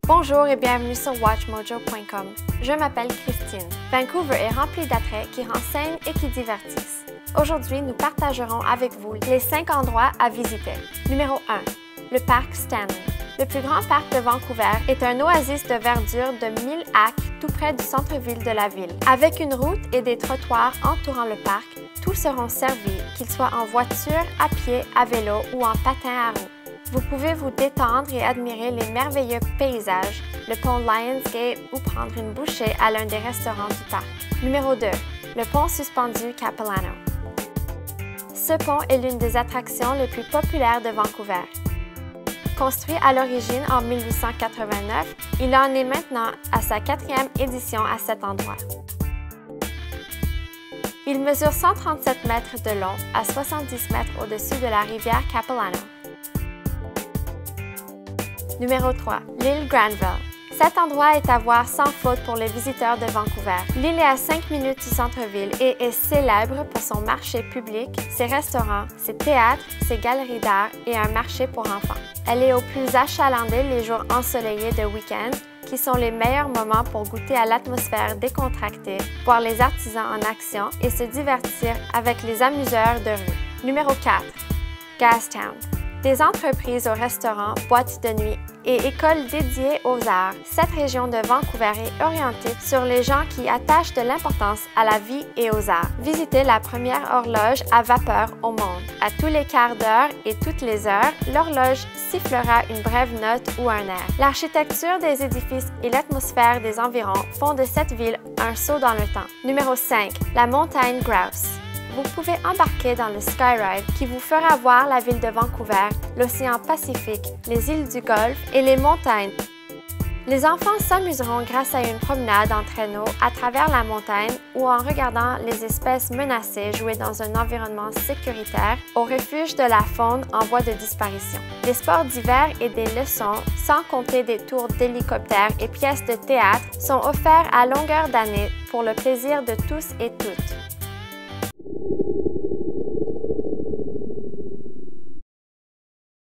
Bonjour et bienvenue sur WatchMojo.com. Je m'appelle Christine. Vancouver est rempli d'attraits qui renseignent et qui divertissent. Aujourd'hui, nous partagerons avec vous les 5 endroits à visiter. Numéro 1. Le parc Stanley. Le plus grand parc de Vancouver est un oasis de verdure de 1000 acres tout près du centre-ville de la ville. Avec une route et des trottoirs entourant le parc, tous seront servis, qu'ils soient en voiture, à pied, à vélo ou en patin à roues. Vous pouvez vous détendre et admirer les merveilleux paysages, le pont Lionsgate ou prendre une bouchée à l'un des restaurants du parc. Numéro 2. Le pont suspendu Capilano. Ce pont est l'une des attractions les plus populaires de Vancouver. Construit à l'origine en 1889, il en est maintenant à sa 4e édition à cet endroit. Il mesure 137 mètres de long à 70 mètres au-dessus de la rivière Capilano. Numéro 3. L'île Granville. Cet endroit est à voir sans faute pour les visiteurs de Vancouver. L'île est à 5 minutes du centre-ville et est célèbre pour son marché public, ses restaurants, ses théâtres, ses galeries d'art et un marché pour enfants. Elle est au plus achalandé les jours ensoleillés de week-end, qui sont les meilleurs moments pour goûter à l'atmosphère décontractée, voir les artisans en action et se divertir avec les amuseurs de rue. Numéro 4. Gastown. Des entreprises aux restaurants, boîtes de nuit et écoles dédiées aux arts, cette région de Vancouver est orientée sur les gens qui attachent de l'importance à la vie et aux arts. Visitez la première horloge à vapeur au monde. À tous les quarts d'heure et toutes les heures, l'horloge sifflera une brève note ou un air. L'architecture des édifices et l'atmosphère des environs font de cette ville un saut dans le temps. Numéro 5. La montagne Grouse. Vous pouvez embarquer dans le Skyride qui vous fera voir la ville de Vancouver, l'océan Pacifique, les îles du Golfe et les montagnes. Les enfants s'amuseront grâce à une promenade en traîneau à travers la montagne ou en regardant les espèces menacées jouer dans un environnement sécuritaire au refuge de la faune en voie de disparition. Des sports d'hiver et des leçons, sans compter des tours d'hélicoptère et pièces de théâtre, sont offerts à longueur d'année pour le plaisir de tous et toutes.